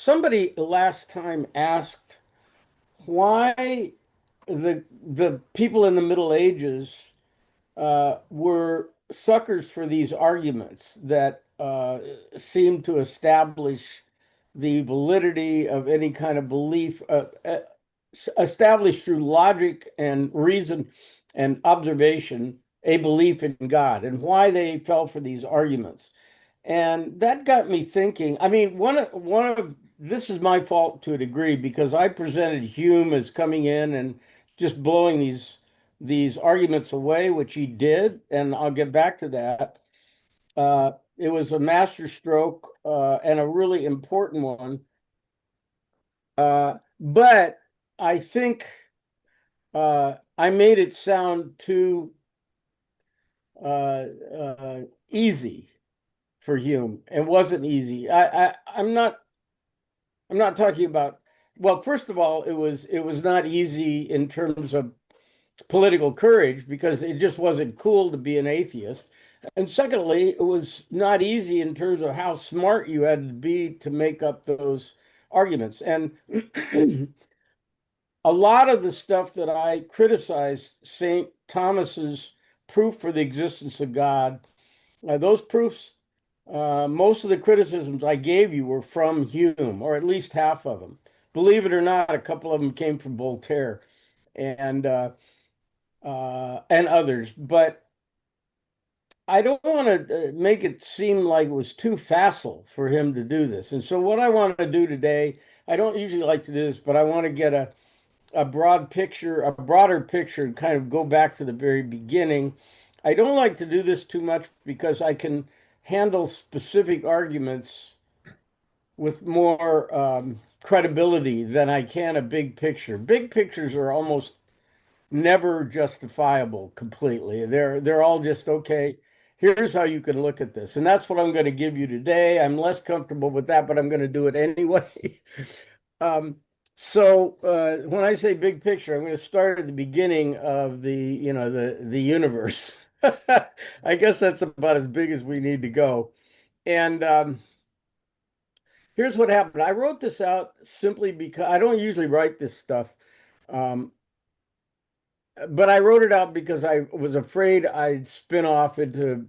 Somebody last time asked why the people in the Middle Ages were suckers for these arguments that seem to establish the validity of any kind of belief, established through logic and reason and observation, a belief in God, and why they fell for these arguments. And that got me thinking. I mean, one of this is my fault to a degree because I presented Hume as coming in and just blowing these arguments away, which he did, and I'll get back to that. It was a masterstroke and a really important one. But I think I made it sound too easy for Hume. It wasn't easy. I'm not talking about, well, first of all, it was not easy in terms of political courage because it just wasn't cool to be an atheist. And secondly, it was not easy in terms of how smart you had to be to make up those arguments. And a lot of the stuff that I criticized St. Thomas's proof for the existence of God, those proofs, most of the criticisms I gave you were from Hume, or at least half of them. Believe it or not, a couple of them came from Voltaire and and others. But I don't want to make it seem like it was too facile for him to do this. And so, what I want to do today, I don't usually like to do this, but I want to get a broad picture, a broader picture, and kind of go back to the very beginning. I don't like to do this too much because I can handle specific arguments with more credibility than I can a big picture. Big pictures are almost never justifiable completely. They're all just okay. Here's how you can look at this, and that's what I'm going to give you today. I'm less comfortable with that, but I'm going to do it anyway. um, so when I say big picture, I'm going to start at the beginning of the universe. I guess that's about as big as we need to go. And here's what happened. I wrote this out simply because I don't usually write this stuff. Um, but I wrote it out because I was afraid I'd spin off into,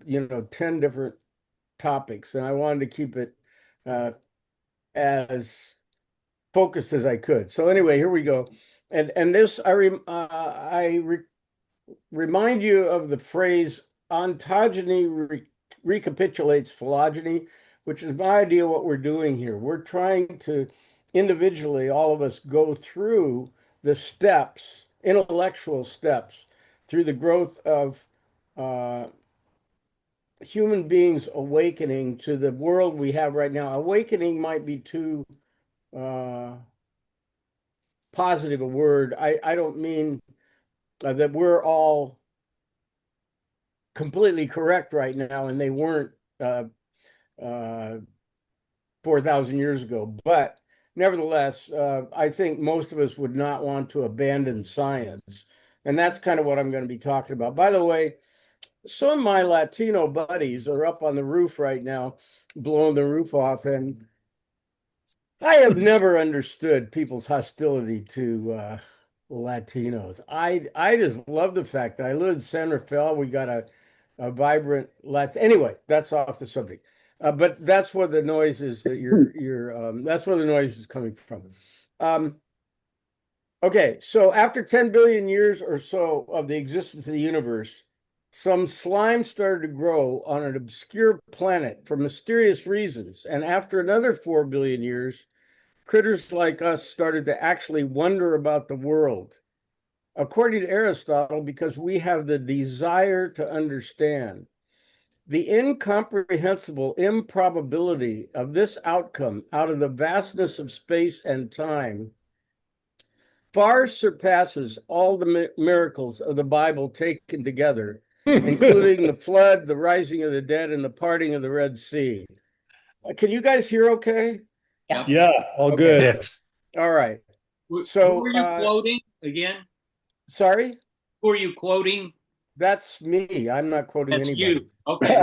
10 different topics, and I wanted to keep it uh, as focused as I could. So anyway, here we go. And this remind you of the phrase ontogeny recapitulates phylogeny, which is my idea of what we're doing here. We're trying to individually, all of us, go through the steps, intellectual steps, through the growth of uh, human beings awakening to the world we have right now. Awakening might be too uh, positive a word. I don't mean that we're all completely correct right now, and they weren't uh, 4,000 years ago. But nevertheless, I think most of us would not want to abandon science. And that's kind of what I'm going to be talking about. By the way, some of my Latino buddies are up on the roof right now, blowing the roof off. And I have never understood people's hostility to Latinos. I just love the fact that I live in San Rafael. We got a vibrant Anyway, that's off the subject. But that's where the noise is that that's where the noise is coming from. Um, okay, so after 10 billion years or so of the existence of the universe, some slime started to grow on an obscure planet for mysterious reasons. And after another 4 billion years, critters like us started to actually wonder about the world. According to Aristotle, because we have the desire to understand. The incomprehensible improbability of this outcome out of the vastness of space and time far surpasses all the miracles of the Bible taken together, including the flood, the rising of the dead, and the parting of the Red Sea. Can you guys hear okay? Yeah. Yeah, all Okay. good. Yes. All right. Who So, are you quoting again? sorry? Who are you quoting? That's me. I'm not quoting That's you. anybody. Okay.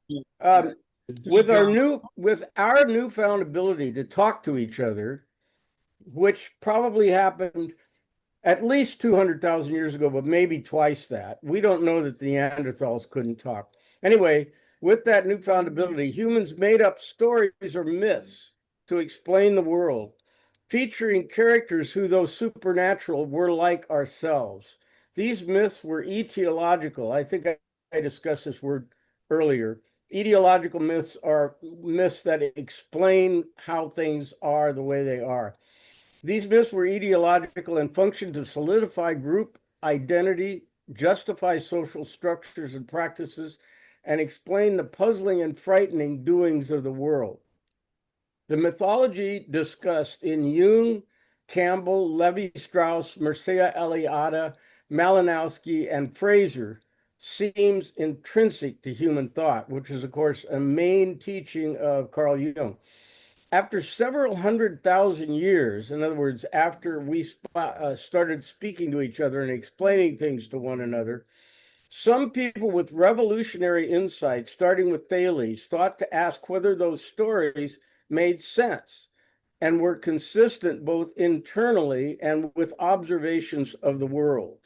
Yeah. All right. With our newfound ability to talk to each other, which probably happened at least 200,000 years ago, but maybe twice that. We don't know that the Neanderthals couldn't talk. Anyway, with that newfound ability, humans made up stories or myths to explain the world, featuring characters who, though supernatural, were like ourselves. These myths were etiological. I think I discussed this word earlier. Etiological myths are myths that explain how things are the way they are. These myths were ideological and functioned to solidify group identity, justify social structures and practices, and explain the puzzling and frightening doings of the world. The mythology discussed in Hume, Campbell, Levi-Strauss, Mircea Eliade, Malinowski, and Fraser seems intrinsic to human thought, which is, of course, a main teaching of Carl Jung. After several 100,000 years, in other words, after we started speaking to each other and explaining things to one another, some people with revolutionary insight, starting with Thales, thought to ask whether those stories made sense and were consistent both internally and with observations of the world.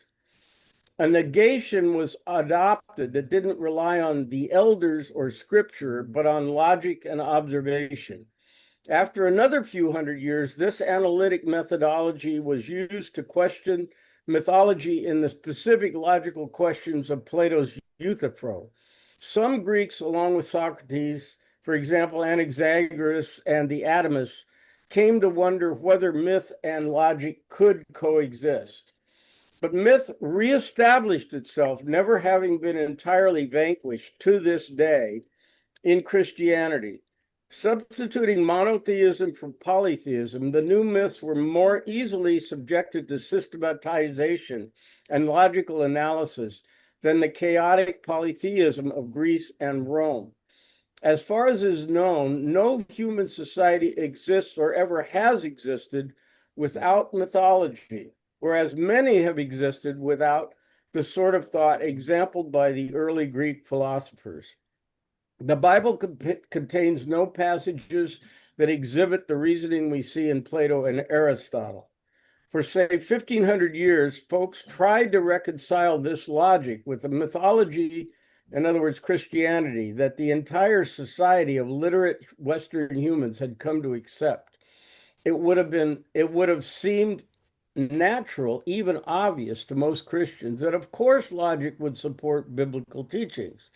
A negation was adopted that didn't rely on the elders or scripture, but on logic and observation. After another few hundred years, this analytic methodology was used to question mythology in the specific logical questions of Plato's Euthyphro. Some Greeks, along with Socrates, for example, Anaxagoras and the Atomists, came to wonder whether myth and logic could coexist. But myth reestablished itself, never having been entirely vanquished to this day in Christianity. Substituting monotheism for polytheism, the new myths were more easily subjected to systematization and logical analysis than the chaotic polytheism of Greece and Rome. As far as is known, no human society exists or ever has existed without mythology, whereas many have existed without the sort of thought exampled by the early Greek philosophers. The Bible contains no passages that exhibit the reasoning we see in Plato and Aristotle. For, say, 1,500 years, folks tried to reconcile this logic with the mythology, in other words, Christianity, that the entire society of literate Western humans had come to accept. It would have seemed natural, even obvious to most Christians, that of course logic would support biblical teachings.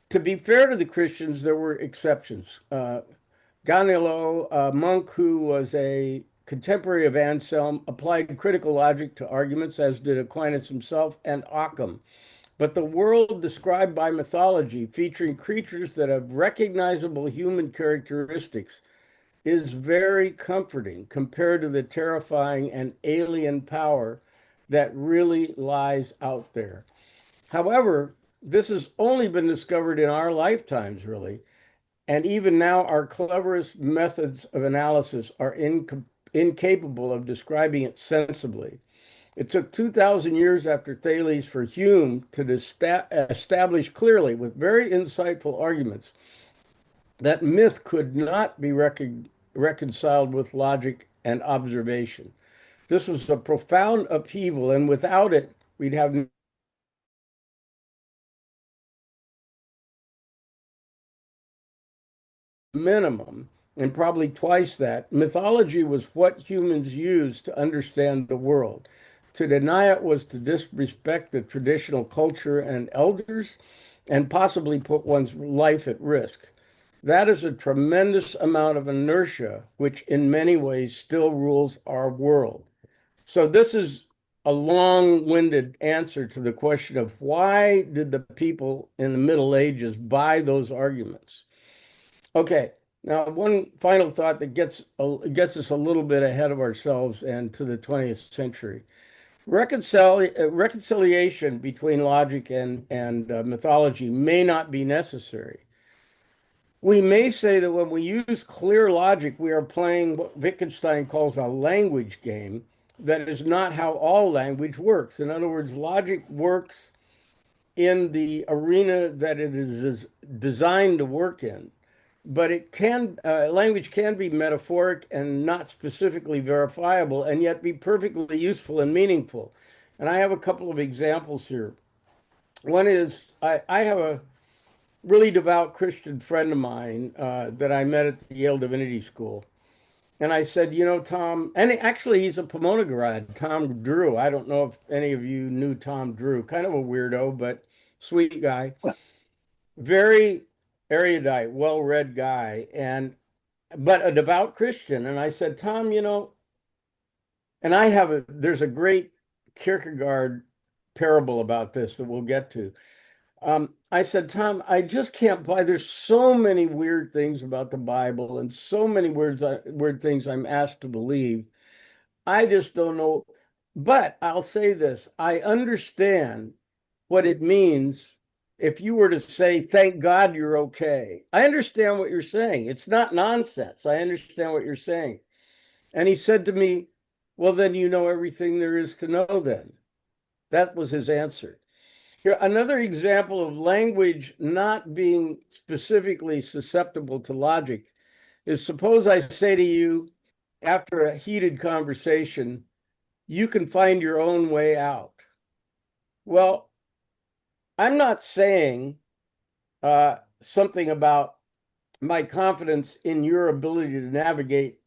To be fair to the Christians, there were exceptions. Ganilo, a monk who was a contemporary of Anselm, applied critical logic to arguments, as did Aquinas himself and Occam. But the world described by mythology, featuring creatures that have recognizable human characteristics, is very comforting compared to the terrifying and alien power that really lies out there. However, this has only been discovered in our lifetimes, really. And even now, our cleverest methods of analysis are incapable of describing it sensibly. It took 2,000 years after Thales for Hume to establish clearly, with very insightful arguments, that myth could not be reconciled with logic and observation. This was a profound upheaval, and without it, we'd have minimum, and probably twice that. Mythology was what humans used to understand the world. To deny it was to disrespect the traditional culture and elders and possibly put one's life at risk. That is a tremendous amount of inertia, which in many ways still rules our world. So, this is a long winded answer to the question of why did the people in the Middle Ages buy those arguments? Okay, now one final thought that gets us a little bit ahead of ourselves and to the 20th century. Reconciliation between logic and mythology may not be necessary. We may say that when we use clear logic, we are playing what Wittgenstein calls a language game. That is not how all language works. In other words, logic works in the arena that it is designed to work in. But it can language can be metaphoric and not specifically verifiable, and yet be perfectly useful and meaningful. And I have a couple of examples here. One is I have a really devout Christian friend of mine that I met at the Yale Divinity School. And I said, you know, Tom, and actually he's a Pomona grad, Tom Drew. I don't know if any of you knew Tom Drew, kind of a weirdo, but sweet guy, very erudite, well-read guy, and but a devout Christian. And I said, Tom, you know, and there's a great Kierkegaard parable about this that we'll get to. I said, Tom, I just can't buy. There's so many weird things about the Bible and so many weird things I'm asked to believe. I just don't know. But I'll say this, I understand what it means if you were to say, thank God you're okay. I understand what you're saying. It's not nonsense. I understand what you're saying. And he said to me, well, then you know everything there is to know then. That was his answer. Here, another example of language not being specifically susceptible to logic is, suppose I say to you after a heated conversation, you can find your own way out. Well, I'm not saying something about my confidence in your ability to navigate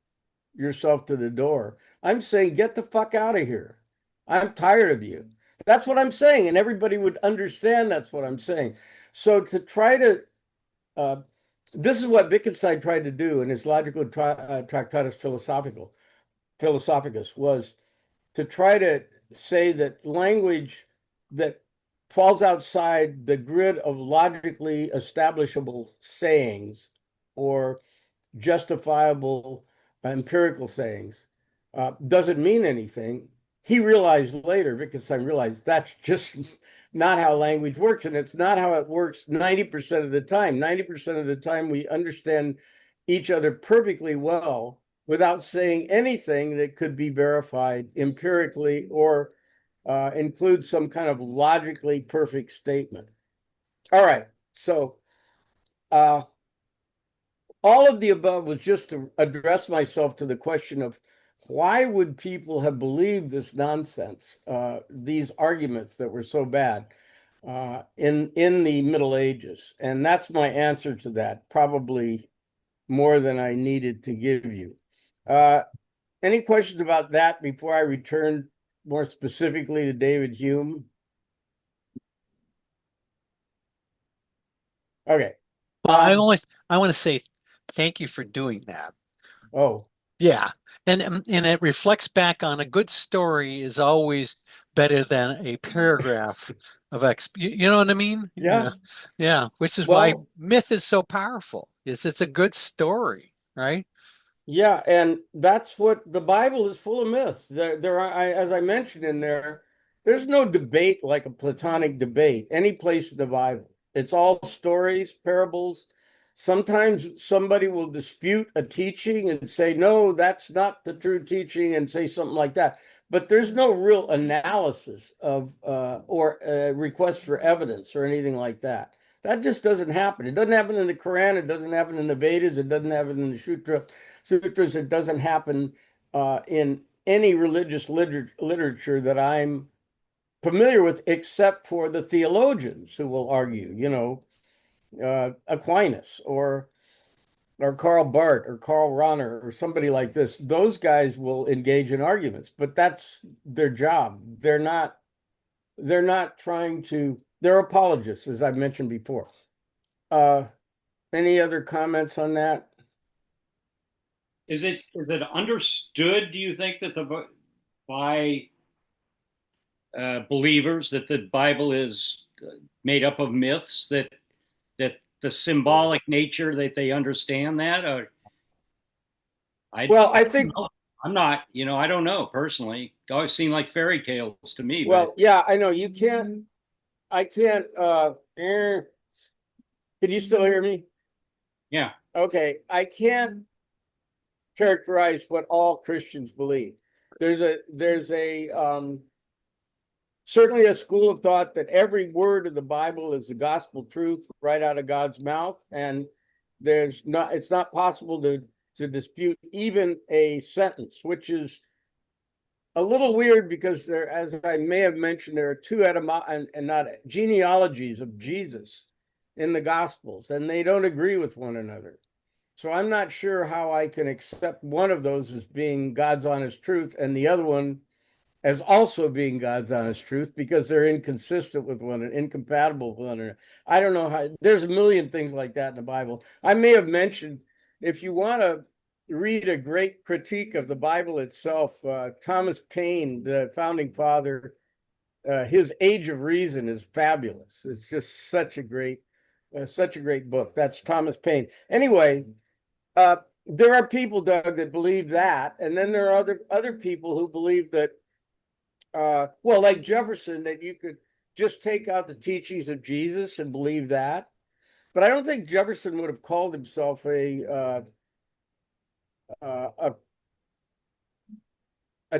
yourself to the door. I'm saying, get the fuck out of here. I'm tired of you. That's what I'm saying. And everybody would understand that's what I'm saying. So to try to, uh, this is what Wittgenstein tried to do in his logical Tractatus Philosophicus, was to try to say that language that falls outside the grid of logically establishable sayings or justifiable empirical sayings doesn't mean anything. He realized later, Wittgenstein realized that's just not how language works. And it's not how it works 90% of the time. 90% of the time, we understand each other perfectly well without saying anything that could be verified empirically or include some kind of logically perfect statement. All right. So, all of the above was just to address myself to the question of why would people have believed this nonsense, these arguments that were so bad in the Middle Ages? And that's my answer to that, probably more than I needed to give you. Any questions about that before I return more specifically to David Hume? Okay. Well, I want to say thank you for doing that. Oh, Yeah. And it reflects back on a good story is always better than a paragraph of you know what I mean? yeah. Yeah. Yeah, which is why Well, myth is so powerful. Is it's a good story, right? yeah, and that's what the Bible is full of myths. There are, as I mentioned in there, there's no debate like a Platonic debate any place in the Bible. It's all stories, parables. Sometimes somebody will dispute a teaching and say, no, that's not the true teaching, and say something like that. But there's no real analysis of or request for evidence or anything like that. That just doesn't happen. It doesn't happen in the Quran. It doesn't happen in the Vedas. It doesn't happen in the Sutras. It doesn't happen in any religious literature that I'm familiar with, except for the theologians who will argue, Aquinas or Karl Barth or Karl Rahner or somebody like this. Those guys will engage in arguments, but that's their job. They're not trying to, they're apologists, as I've mentioned before. Uh, any other comments on that? Is it understood? Do you think that by believers that the Bible is made up of myths, that the symbolic nature that they understand that? Or Well, I I don't think, know. I'm not. I don't know personally. It always seemed like fairy tales to me. But well, yeah, I know you can't, I can't, can you still hear me? yeah, Okay, I can't characterize what all Christians believe. There's a certainly a school of thought that every word of the Bible is the gospel truth right out of God's mouth, and it's not possible to dispute even a sentence, which is a little weird because there, as I may have mentioned, there are two and not genealogies of Jesus in the Gospels, and they don't agree with one another. So I'm not sure how I can accept one of those as being God's honest truth and the other one as also being God's honest truth, because they're inconsistent with one and incompatible with one another. I don't know how, there's a million things like that in the Bible. I may have mentioned, if you want to read a great critique of the Bible itself, Thomas Paine, the founding father, his Age of Reason is fabulous. It's just such a great book. That's Thomas Paine. Anyway, there are people, Doug, that believe that, and then there are other people who believe that, well, like Jefferson, that you could just take out the teachings of Jesus and believe that. But I don't think Jefferson would have called himself a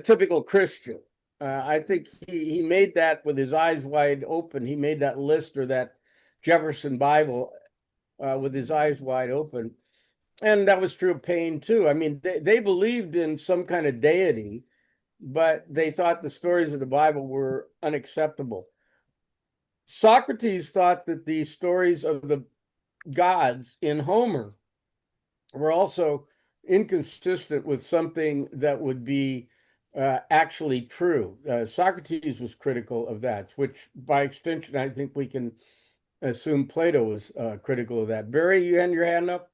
typical Christian. I think he made that with his eyes wide open. He made that list or that Jefferson Bible with his eyes wide open. And that was true of Paine too. I mean, they believed in some kind of deity, but they thought the stories of the Bible were unacceptable. Socrates thought that the stories of the gods in Homer were also inconsistent with something that would be actually true. Socrates was critical of that, which by extension, I think we can assume Plato was critical of that. Barry, you had your hand up?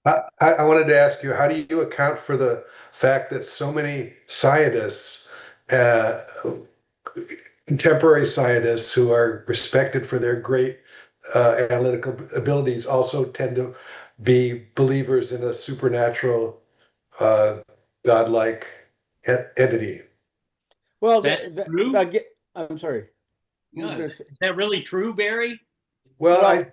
I wanted to ask you, how do you account for the fact that so many scientists, uh, contemporary scientists who are respected for their great analytical abilities, also tend to be believers in a supernatural, uh, godlike entity? Well, That true? I'm sorry. Who's Yeah, going is to say? that really true, Barry? Well, Well,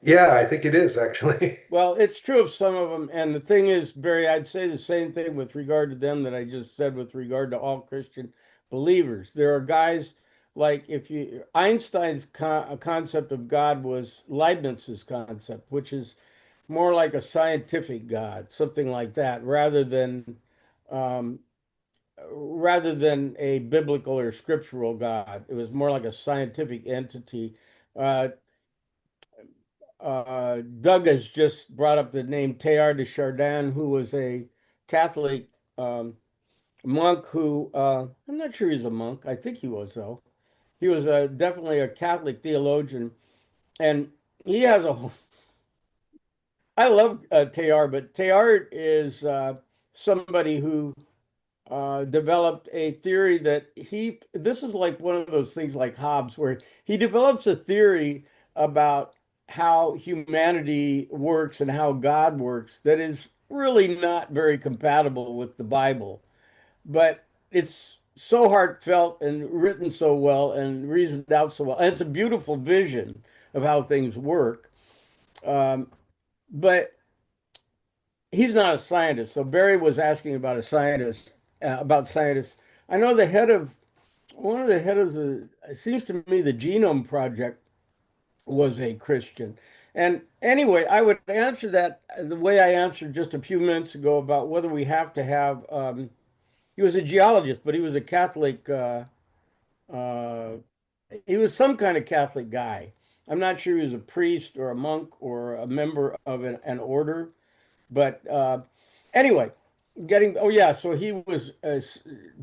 yeah, I think it is actually. well, it's true of some of them. And the thing is, Barry, I'd say the same thing with regard to them that I just said with regard to all Christian believers. There are guys like if you Einstein's concept of God was Leibniz's concept, which is more like a scientific God, something like that, um, rather than a biblical or scriptural God. It was more like a scientific entity. Uh, Doug has just brought up the name Teilhard de Chardin, who was a Catholic um, monk who, I'm not sure he's a monk. I think he was, though. He was definitely a Catholic theologian. And he has I love Teilhard, but Teilhard is somebody who developed a theory that this is like one of those things like Hobbes, where he develops a theory about how humanity works and how God works that is really not very compatible with the Bible. But it's so heartfelt and written so well and reasoned out so well. And it's a beautiful vision of how things work. Um, but he's not a scientist. So Barry was asking about about scientists. I know one of the head of it seems to me the Genome Project was a Christian. And anyway, I would answer that the way I answered just a few minutes ago about whether we have to have, he was a geologist, but he was a Catholic, uh, he was some kind of Catholic guy. I'm not sure he was a priest or a monk or a member of an order. But anyway, oh yeah, so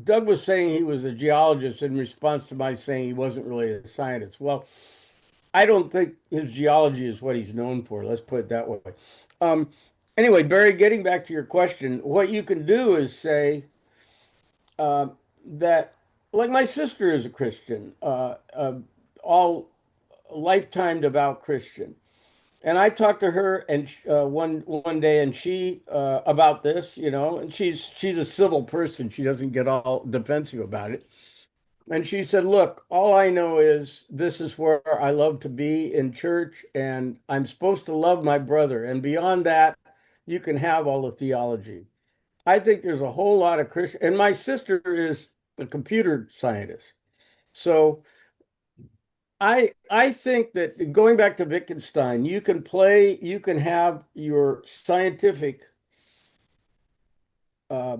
Doug was saying he was a geologist in response to my saying he wasn't really a scientist. Well, I don't think his geology is what he's known for. Let's put it that way. Um, anyway, Barry, getting back to your question, what you can do is say uh, that, like my sister is a Christian, all lifetime devout Christian. And I talked to her and one day, and she about this, and she's a civil person. She doesn't get all defensive about it. And she said, "Look, all I know is this is where I love to be in church, and I'm supposed to love my brother. And beyond that, you can have all the theology." I think there's a whole lot of Christian, and my sister is a computer scientist. So I think that going back to Wittgenstein, you can have your scientific uh,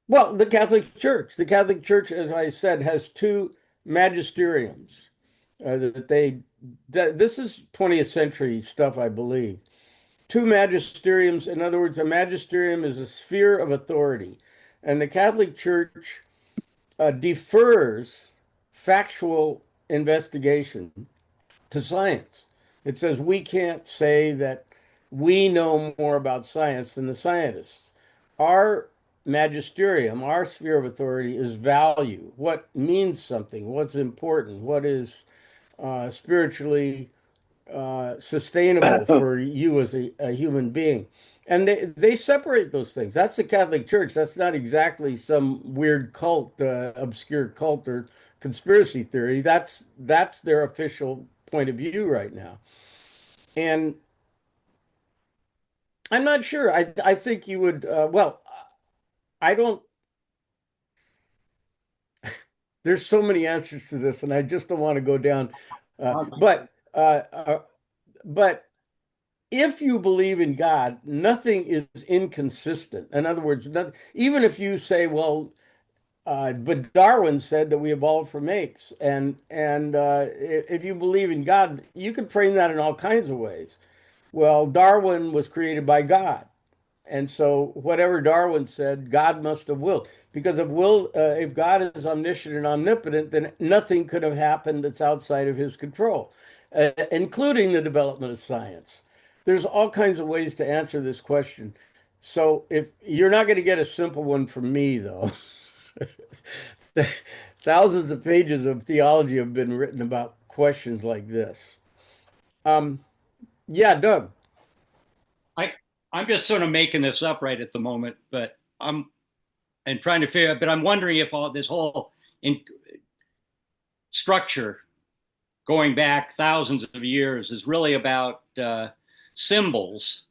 well, the Catholic Church. The Catholic Church, as I said, has two magisteriums. That they that this is 20th century stuff, I believe. Two magisteriums. In other words, a magisterium is a sphere of authority, and the Catholic Church defers factual investigation to science. It says we can't say that we know more about science than the scientists. Our magisterium, our sphere of authority is value, what means something, what's important, what is spiritually sustainable for you as a human being. And they separate those things. That's the Catholic Church. That's not exactly some weird cult, obscure cult or conspiracy theory. That's their official point of view right now. And I'm not sure. I think you would. Well, I don't. There's so many answers to this, and I just don't want to go down. Uh, but uh, uh, but if you believe in God, nothing is inconsistent. In other words, even if you say, well, but Darwin said that we evolved from apes, and if you believe in God, you can frame that in all kinds of ways. Well, Darwin was created by God. And so, whatever Darwin said, God must have willed. Because if God is omniscient and omnipotent, then nothing could have happened that's outside of his control, including the development of science. There's all kinds of ways to answer this question. So, if you're not going to get a simple one from me, though, thousands of pages of theology have been written about questions like this. Um, yeah, Doug. I I'm just sort of making this up right at the moment, but I'm trying to figure out. But I'm wondering if all this whole in, structure going back thousands of years is really about symbols,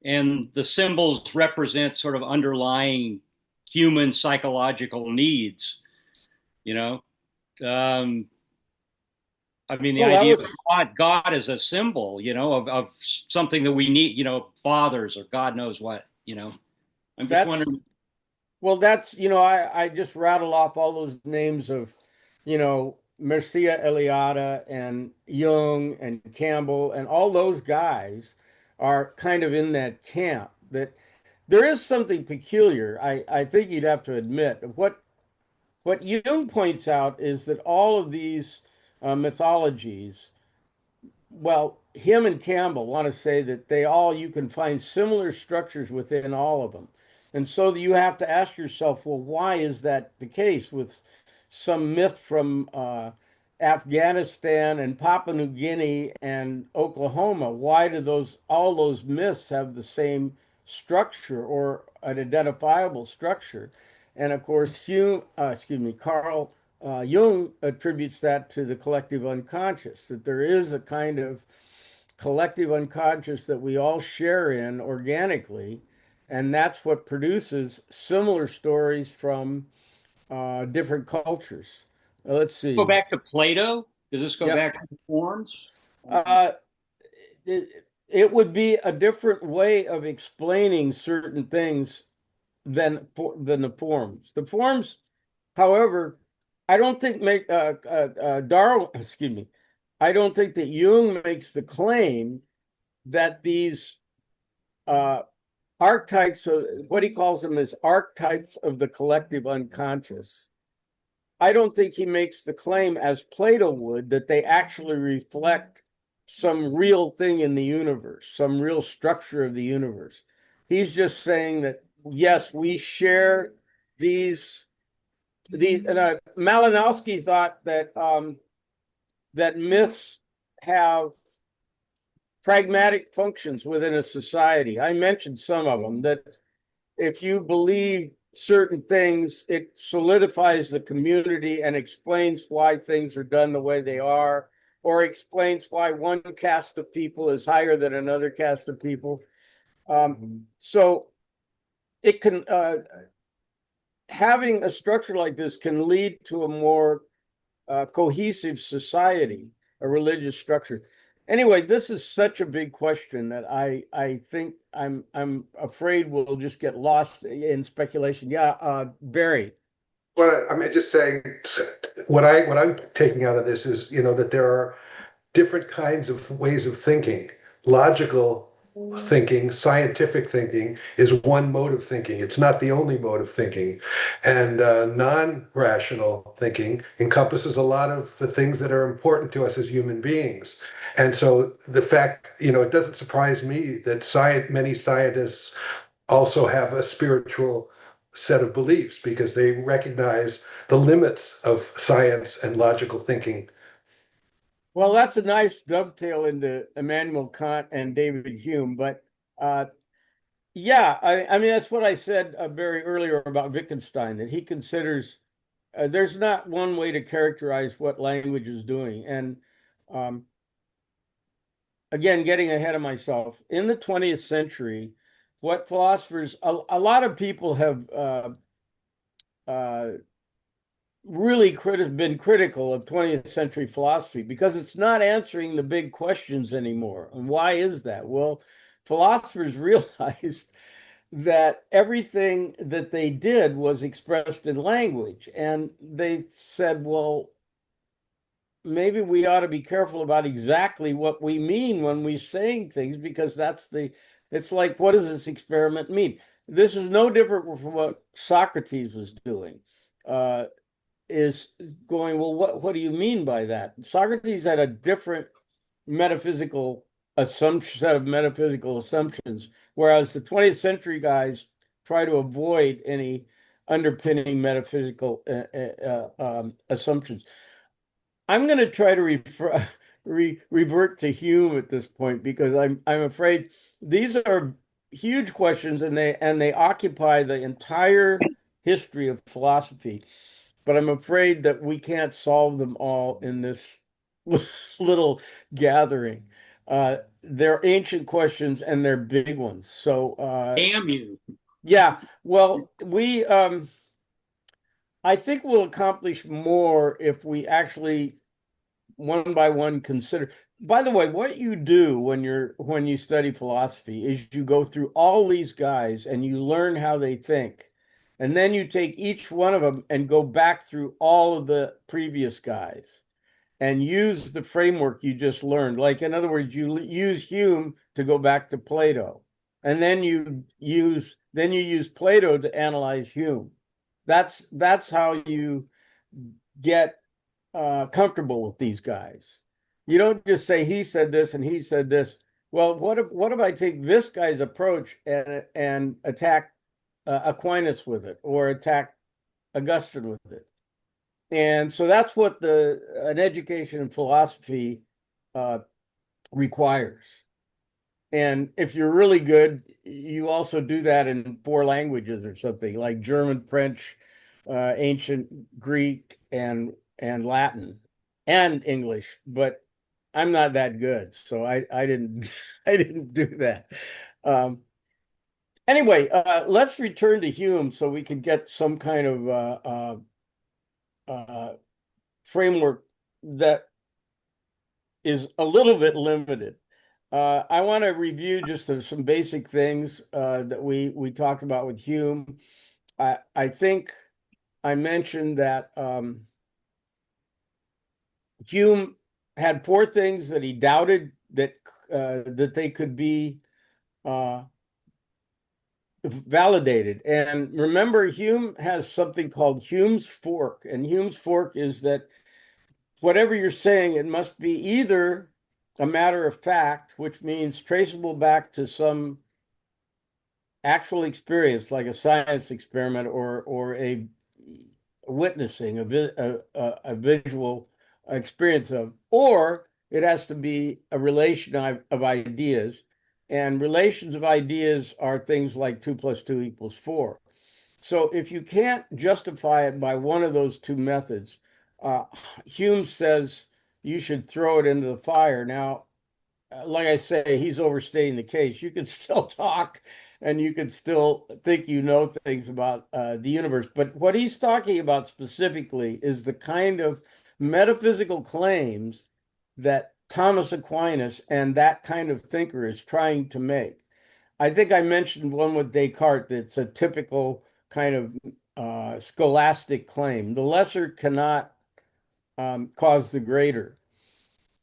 and the symbols represent sort of underlying human psychological needs. You know, um, I mean, the Well, that idea of was God is a symbol, of something that we need, fathers or God knows what. I'm just that's wondering. Well, I just rattle off all those names of, Mircea Eliade and Jung and Campbell and all those guys are kind of in that camp that there is something peculiar. I think you'd have to admit what Jung points out is that all of these mythologies well, him and Campbell want to say that you can find similar structures within all of them. And so you have to ask yourself, well, why is that the case with some myth from Afghanistan and Papua New Guinea and Oklahoma? Why do all those myths have the same structure or an identifiable structure? And of course, Carl Jung attributes that to the collective unconscious, that there is a kind of collective unconscious that we all share in organically, and that's what produces similar stories from different cultures. Let's Go see. back to Plato? Does this go Yep. back to the forms? Uh, it would be a different way of explaining certain things than the forms. The forms, however, I don't think make Darwin. Excuse me. I don't think that Jung makes the claim that these uh, archetypes, of what he calls them as archetypes of the collective unconscious. I don't think he makes the claim, as Plato would, that they actually reflect some real thing in the universe, some real structure of the universe. He's just saying that, yes, we share these. Malinowski thought that myths have pragmatic functions within a society. I mentioned some of them, that if you believe certain things, it solidifies the community and explains why things are done the way they are, or explains why one caste of people is higher than another caste of people. So it can having a structure like this can lead to a more cohesive society, a religious structure. Anyway, this is such a big question that I think I'm afraid we'll just get lost in speculation. Yeah, Barry. Well, I mean, just saying what I'm taking out of this is, that there are different kinds of ways of thinking. Logical thinking, scientific thinking is one mode of thinking. It's not the only mode of thinking. And non-rational thinking encompasses a lot of the things that are important to us as human beings. And so the fact, it doesn't surprise me that many scientists also have a spiritual set of beliefs because they recognize the limits of science and logical thinking. Well, that's a nice dovetail into Immanuel Kant and David Hume. But yeah, I mean, that's what I said very earlier about Wittgenstein, that he considers there's not one way to characterize what language is doing. And um, again, getting ahead of myself, in the 20th century, what philosophers, a lot of people have uh, really been critical of 20th century philosophy because it's not answering the big questions anymore. And why is that? Well, philosophers realized that everything that they did was expressed in language. And they said, well, maybe we ought to be careful about exactly what we mean when we're saying things, because it's like, what does this experiment mean? This is no different from what Socrates was doing. Is going, well, what do you mean by that? Socrates had a different metaphysical set of metaphysical assumptions, whereas the 20th century guys try to avoid any underpinning metaphysical assumptions. I'm going to try to revert to Hume at this point because I'm afraid these are huge questions and they occupy the entire history of philosophy. But I'm afraid that we can't solve them all in this little gathering. They're ancient questions and they're big ones. So Damn you. yeah, well, I think we'll accomplish more if we actually one by one consider. By the way, what you do when you study philosophy is you go through all these guys and you learn how they think. And then you take each one of them and go back through all of the previous guys and use the framework you just learned. Like, in other words, you use Hume to go back to Plato. And then you use Plato to analyze Hume. That's how you get comfortable with these guys. You don't just say he said this and he said this. Well, what if I take this guy's approach and attack Aquinas with it, or attack Augustine with it? And so that's what an education in philosophy uh, requires. And if you're really good, you also do that in four languages or something, like German, French, ancient Greek, and Latin, and English. But I'm not that good, so I didn't I didn't do that. Um, anyway, let's return to Hume so we can get some kind of framework that is a little bit limited. I want to review just some basic things that we talked about with Hume. I think I mentioned that Hume had four things that he doubted that they could be uh, validated. And remember, Hume has something called Hume's fork, and Hume's fork is that whatever you're saying, it must be either a matter of fact, which means traceable back to some actual experience, like a science experiment or a witnessing a visual experience of, or it has to be a relation of ideas. And relations of ideas are things like 2 + 2 = 4. So if you can't justify it by one of those two methods, uh, Hume says you should throw it into the fire. Now, like I say, he's overstating the case. You can still talk and you can still think you know things about the universe. But what he's talking about specifically is the kind of metaphysical claims that Thomas Aquinas and that kind of thinker is trying to make. I think I mentioned one with Descartes that's a typical kind of scholastic claim. The lesser cannot cause the greater.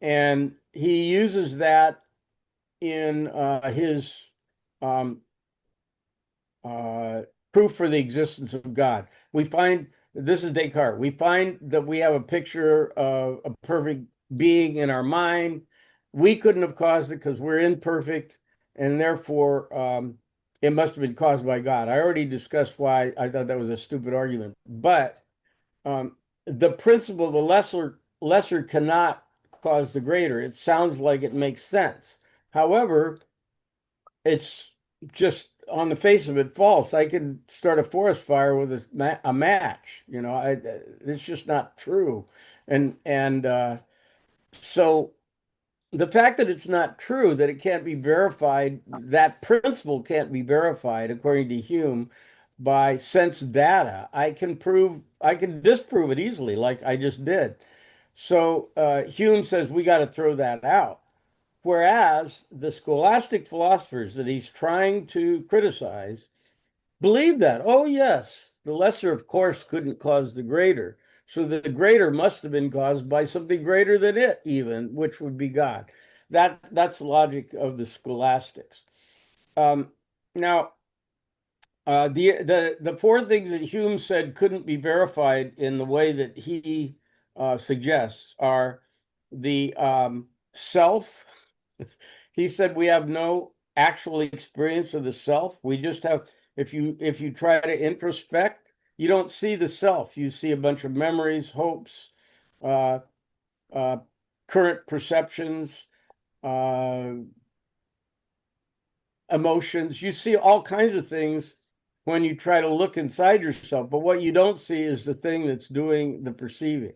And he uses that in his um, uh, proof for the existence of God. We find, this is Descartes, we find that we have a picture of a perfect being in our mind. We couldn't have caused it because we're imperfect, and therefore it must have been caused by God. I already discussed why I thought that was a stupid argument, but um, the principle, the lesser cannot cause the greater. It sounds like it makes sense. However, it's just on the face of it false. I could start a forest fire with a match. It's just not true. And so the fact that it's not true, that it can't be verified, that principle can't be verified according to Hume by sense data. I can disprove it easily, like I just did. So Hume says we got to throw that out. Whereas the scholastic philosophers that he's trying to criticize believe that. Oh, yes, the lesser, of course, couldn't cause the greater. So the greater must have been caused by something greater than it, even, which would be God. That's the logic of the scholastics. Now, the four things that Hume said couldn't be verified in the way that he suggests are the self. He said we have no actual experience of the self. We just have, if you try to introspect, you don't see the self. You see a bunch of memories, hopes, uh, uh, current perceptions, uh, emotions. You see all kinds of things when you try to look inside yourself, but what you don't see is the thing that's doing the perceiving.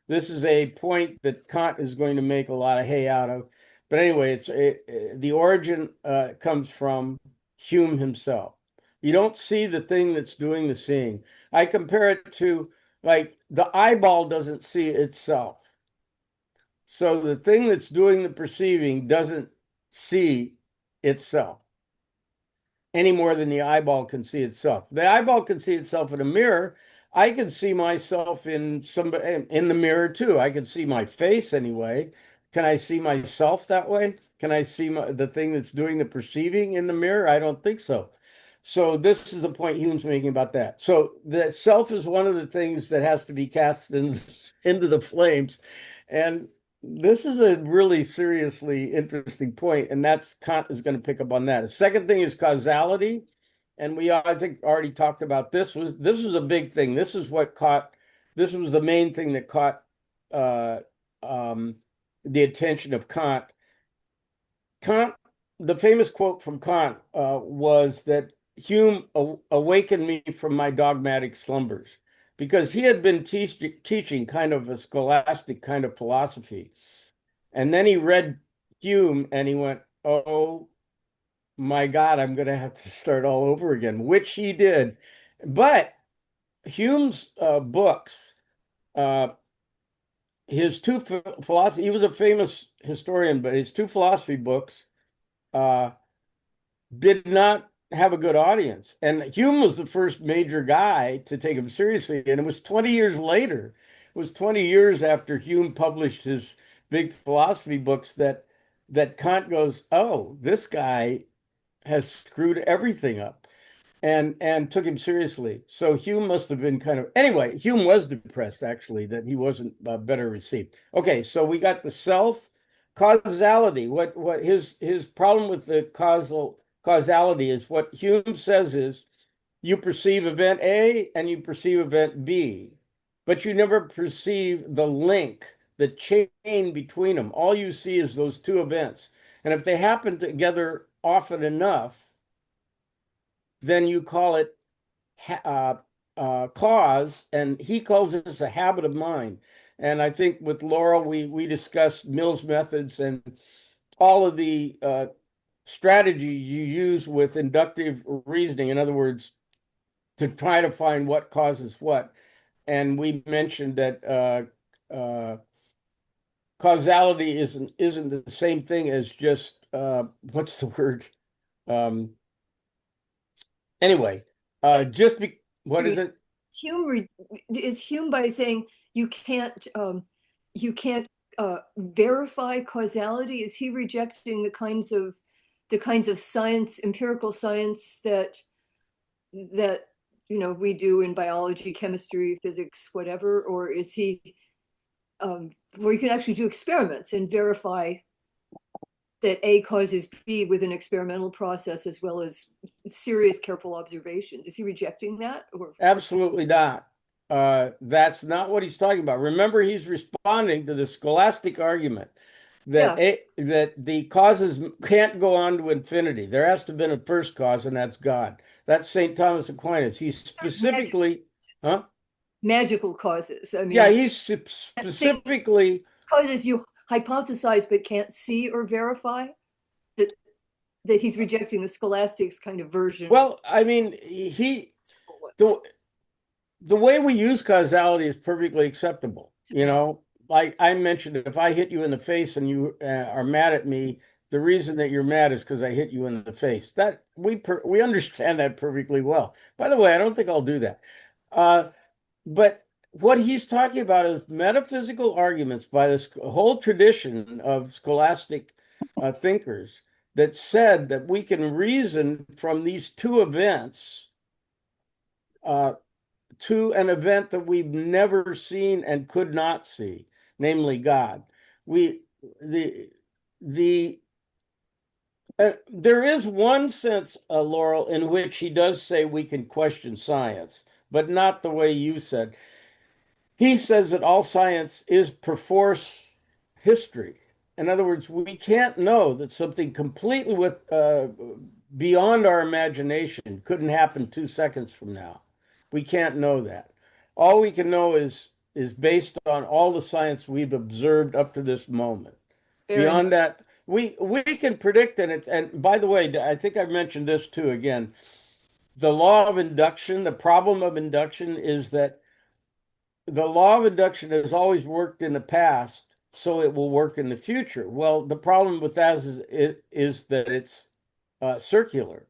This is a point that Kant is going to make a lot of hay out of. But anyway, the origin comes from Hume himself. You don't see the thing that's doing the seeing. I compare it to, like, the eyeball doesn't see itself. So the thing that's doing the perceiving doesn't see itself any more than the eyeball can see itself. The eyeball can see itself in a mirror. I can see myself in somebody in the mirror too. I can see my face anyway. Can I see myself that way? Can I see the thing that's doing the perceiving in the mirror? I don't think so. So this is the point Hume's making about that. So the self is one of the things that has to be cast into the flames. And this is a really seriously interesting point, and that's Kant is going to pick up on that. The second thing is causality, and I think already talked about this was a big thing. This is what caught. This was the main thing that caught uh, um, the attention of Kant. Kant, the famous quote from Kant was that Hume awakened me from my dogmatic slumbers because he had been teaching kind of a scholastic kind of philosophy. And then he read Hume and he went, oh my God, I'm going to have to start all over again, which he did. But Hume's books, uh, his two philosophy, he was a famous historian, but his two philosophy books uh, did not have a good audience. And Hume was the first major guy to take him seriously. And it was 20 years later, it was 20 years after Hume published his big philosophy books that Kant goes, oh, this guy has screwed everything up and took him seriously. So Hume must have been kind of, anyway, Hume was depressed actually that he wasn't better received. Okay, so we got the self causality. What his problem with the causality is what Hume says is you perceive event A and you perceive event B, but you never perceive the link, the chain between them. All you see is those two events. And if they happen together often enough, then you call it cause, and he calls this a habit of mind. And I think with Laurel, we discussed Mill's methods and all of the strategy you use with inductive reasoning. In other words, to try to find what causes what. And we mentioned that causality isn't the same thing as just what's the word? Um, anyway, what is it? Is Hume by saying you can't verify causality? Is he rejecting the kinds of science, empirical science that we do in biology, chemistry, physics, whatever, or is he where you can actually do experiments and verify that A causes B with an experimental process as well as serious, careful observations? Is he rejecting that, or Absolutely not. That's not what he's talking about. Remember, he's responding to the scholastic argument that yeah? that the causes can't go on to infinity. There has to have been a first cause, and that's God. That's St. Thomas Aquinas. He specifically, huh? Magical causes. I Yeah, mean, he's specifically causes you hypothesize but can't see or verify. That that he's rejecting the scholastics kind of version. well. I mean, the the way we use causality is perfectly acceptable. You know, like I mentioned, if I hit you in the face and you are mad at me, the reason that you're mad is because I hit you in the face. That we understand that perfectly well. By the way, I don't think I'll do that. Uh, but what he's talking about is metaphysical arguments by this whole tradition of scholastic thinkers that said that we can reason from these two events uh, to an event that we've never seen and could not see, namely God. We the the There is one sense, Laurel, in which he does say we can question science, but not the way you said. He says that all science is perforce history. In other words, we can't know that something completely beyond our imagination couldn't happen 2 seconds from now. We can't know that. All we can know is based on all the science we've observed up to this moment. Beyond that, we can predict, and by the way, I think I mentioned this too again. The law of induction, the problem of induction is that the law of induction has always worked in the past, so it will work in the future. Well, the problem with that is that it's circular.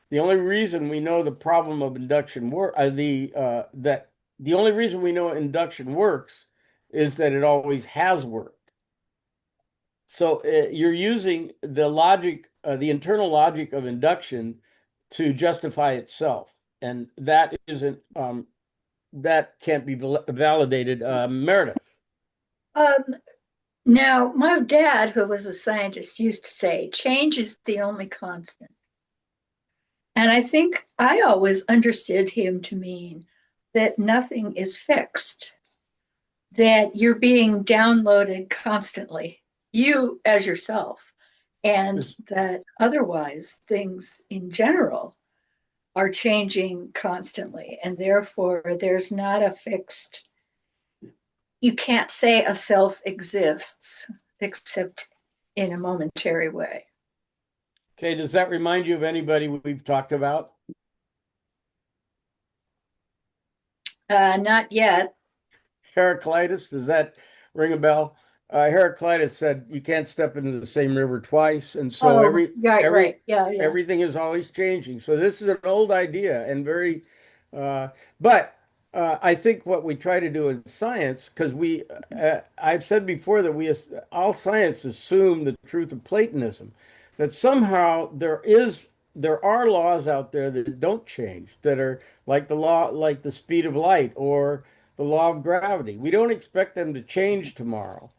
The only reason we know the problem of induction work the only reason we know induction works is that it always has worked. So you're using the logic, the internal logic of induction to justify itself, and that can't be validated. Meredith. Um, Now, my dad, who was a scientist, used to say, change is the only constant. And I think I always understood him to mean that nothing is fixed, that you're being downloaded constantly, you as yourself, and that otherwise things in general are changing constantly. And therefore, there's not a fixed, you can't say a self exists except in a momentary way. Okay, does that remind you of anybody we've talked about? Not yet. Heraclitus, does that ring a bell? Heraclitus said you can't step into the same river twice, and so Oh, right. Yeah, yeah. everything is always changing. So this is an old idea and very, but I think what we try to do in science, because I've said before that all science assume the truth of Platonism, that somehow there are laws out there that don't change, that are like like the speed of light or the law of gravity. We don't expect them to change tomorrow.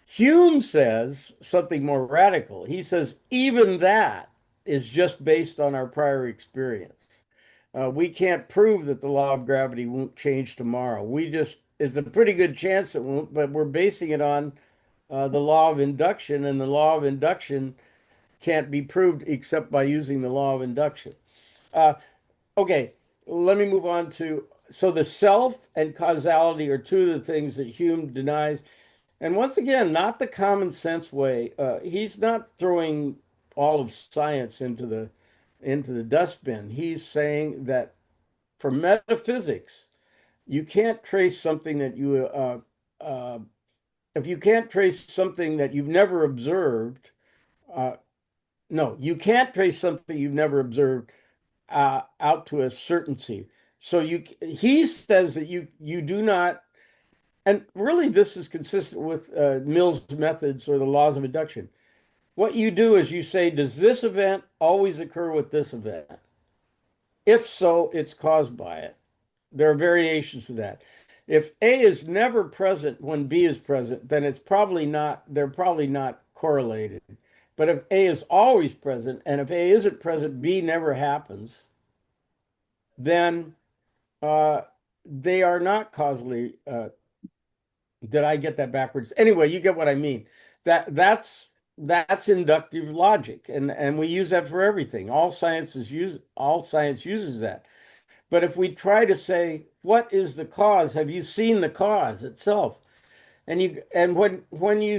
Hume says something more radical. He says even that is just based on our prior experience. We can't prove that the law of gravity won't change tomorrow. It's a pretty good chance it won't, but we're basing it on the law of induction, and the law of induction can't be proved except by using the law of induction. Uh, okay, let me move on to so the self and causality are two of the things that Hume denies. And once again, not the common sense way. He's not throwing all of science into the dustbin. He's saying that for metaphysics, you can't trace something that you if you can't trace something that you've never observed, uh, no, you can't trace something you've never observed out to a certainty. So he says that you do not, and really this is consistent with Mill's methods or the laws of induction. What you do is you say, does this event always occur with this event? If so, it's caused by it. There are variations to that. If A is never present when B is present, then they're probably not correlated. But if A is always present, and if A isn't present, B never happens, then uh, they are not causally. Did I get that backwards? Anyway, you get what I mean. That's inductive logic, and we use that for everything. All science uses that. But if we try to say, what is the cause? Have you seen the cause itself? And when you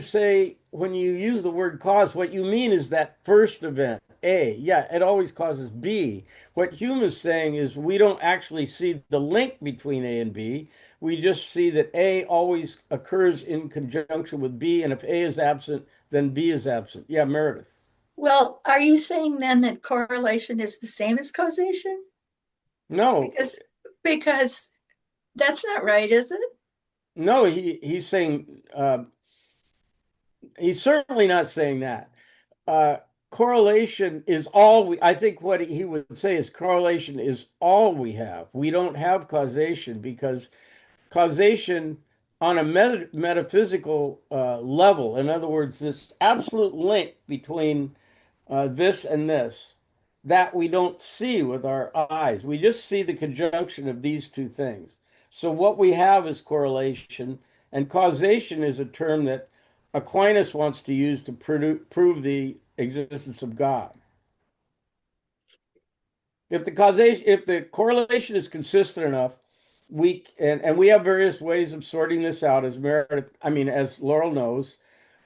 use the word cause, what you mean is that first event, A. Yeah, it always causes B. What Hume is saying is we don't actually see the link between A and B. We just see that A always occurs in conjunction with B, and if A is absent, then B is absent. Yeah, Meredith. Well, are you saying then that correlation is the same as causation? No, Because that's not right, is it? no, he's saying he's certainly not saying that. Uh, correlation is all I think what he would say is correlation is all we have. We don't have causation because causation on a metaphysical level, in other words, this absolute link between this and this, that we don't see with our eyes. We just see the conjunction of these two things. So what we have is correlation, and causation is a term that Aquinas wants to use to prove the existence of God. If the correlation is consistent enough, and we have various ways of sorting this out, as Laurel knows,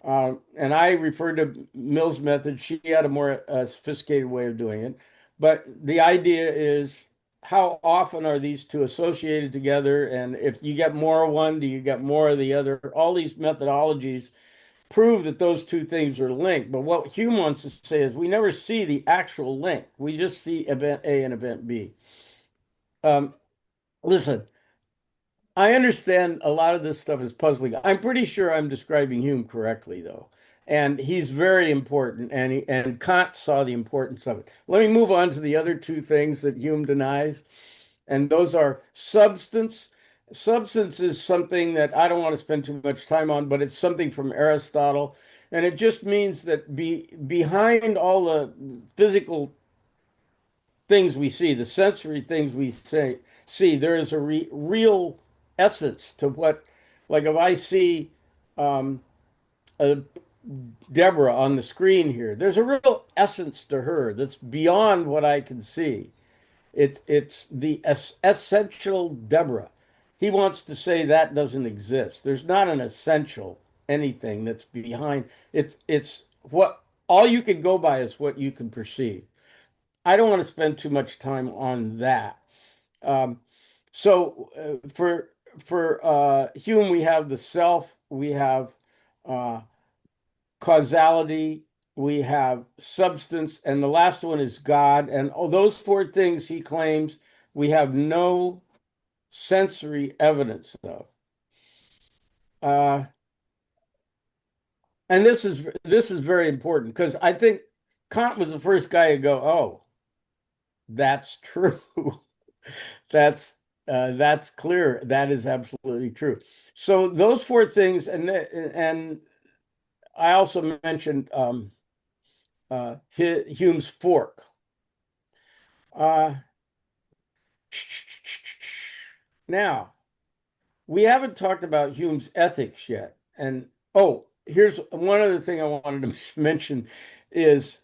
and I referred to Mill's method. She had a more sophisticated way of doing it. But the idea is how often are these two associated together? And if you get more of one, do you get more of the other? All these methodologies prove that those two things are linked. But what Hume wants to say is we never see the actual link. We just see event A and event B. Um, listen, I understand a lot of this stuff is puzzling. I'm pretty sure I'm describing Hume correctly, though. And he's very important, and Kant saw the importance of it. Let me move on to the other two things that Hume denies, and those are substance. Substance is something that I don't want to spend too much time on, but it's something from Aristotle, and it just means that behind all the physical things we see, the sensory things see, there is a real essence to what, like if I see um, a Deborah on the screen here, there's a real essence to her that's beyond what I can see. It's the essential Deborah. He wants to say that doesn't exist. There's not an essential anything that's behind. It's what all you can go by is what you can perceive. I don't want to spend too much time on that. Um, so for Hume, we have the self, we have uh, causality, we have substance, and the last one is God. And all those four things he claims we have no sensory evidence of. Uh, and this is very important because I think Kant was the first guy to go, "Oh, that's true." That's clear. That is absolutely true. So those four things, and I also mentioned Hume's fork. Uh, now we haven't talked about Hume's ethics yet, and oh, here's one other thing I wanted to mention is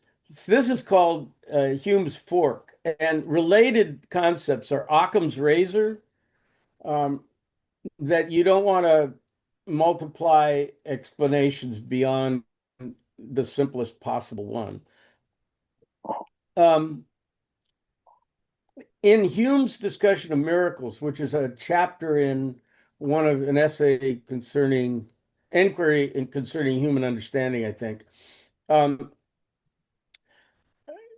this is called Hume's fork, and related concepts are Occam's razor. Um, that you don't want to multiply explanations beyond the simplest possible one. Um, in Hume's discussion of miracles, which is a chapter in one of an essay concerning inquiry in concerning human understanding, I think. Um,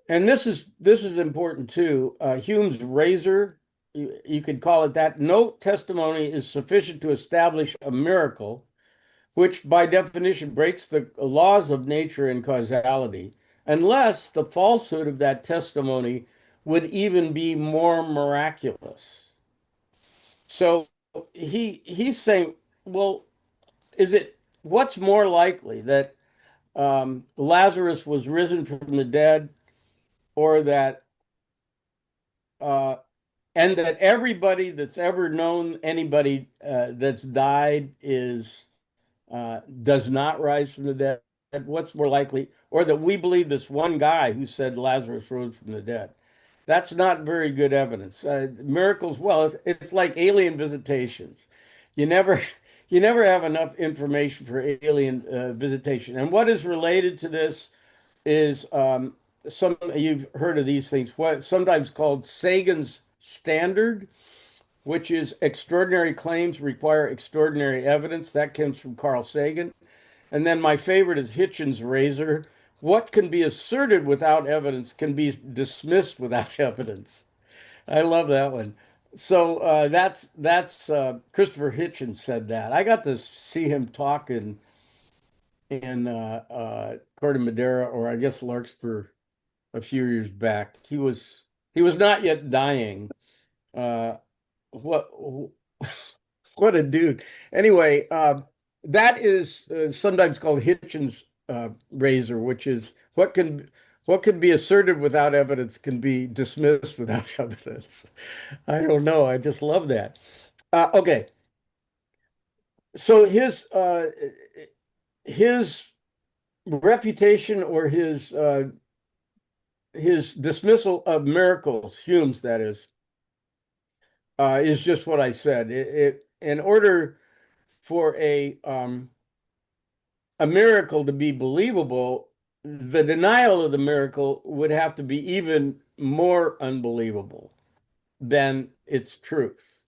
and this is important too. Hume's razor, you could call it that. No testimony is sufficient to establish a miracle, which by definition breaks the laws of nature and causality, unless the falsehood of that testimony would even be more miraculous. So he's saying, well, is it what's more likely that Lazarus was risen from the dead, or that uh, and that everybody that's ever known anybody that's died is does not rise from the dead? What's more likely? Or that we believe this one guy who said Lazarus rose from the dead? That's not very good evidence. Miracles, well, it's like alien visitations. You never, you never have enough information for alien visitation. And what is related to this is some you've heard of these things. What sometimes called Sagan's standard, which is extraordinary claims require extraordinary evidence. That comes from Carl Sagan. And then my favorite is Hitchens' razor. What can be asserted without evidence can be dismissed without evidence. I love that one. So that's Christopher Hitchens said that. I got to see him talk in Corte Madera, or I guess Larkspur, a few years back. He was not yet dying. Uh, what what a dude. Anyway, that is sometimes called Hitchens' razor, which is what can be asserted without evidence can be dismissed without evidence. I don't know. I just love that. Okay, so his refutation, or his dismissal of miracles, Hume's that is just what I said. In order for a miracle to be believable, the denial of the miracle would have to be even more unbelievable than its truth.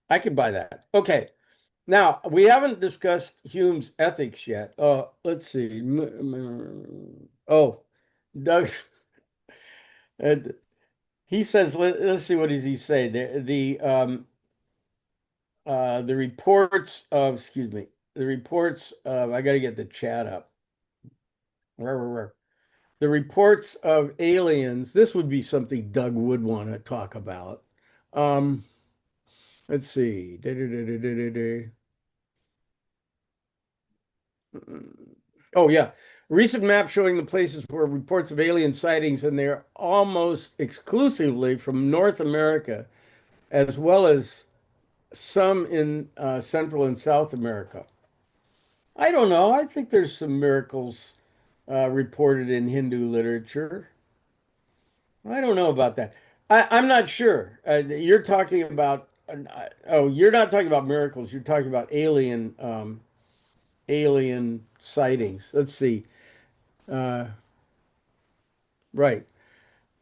I can buy that. Okay. Now, we haven't discussed Hume's ethics yet. Let's see. Oh, Doug, uh, he says, let's see, what does he say? The reports of, excuse me, the reports of, I got to get the chat up. The reports of aliens, this would be something Doug would want to talk about. Um, let's see. Oh, yeah. Recent map showing the places where reports of alien sightings, and they're almost exclusively from North America, as well as some in Central and South America. I don't know. I think there's some miracles reported in Hindu literature. I don't know about that. I'm not sure. You're talking about, oh, you're not talking about miracles. You're talking about alien sightings. Let's see. Uh, right.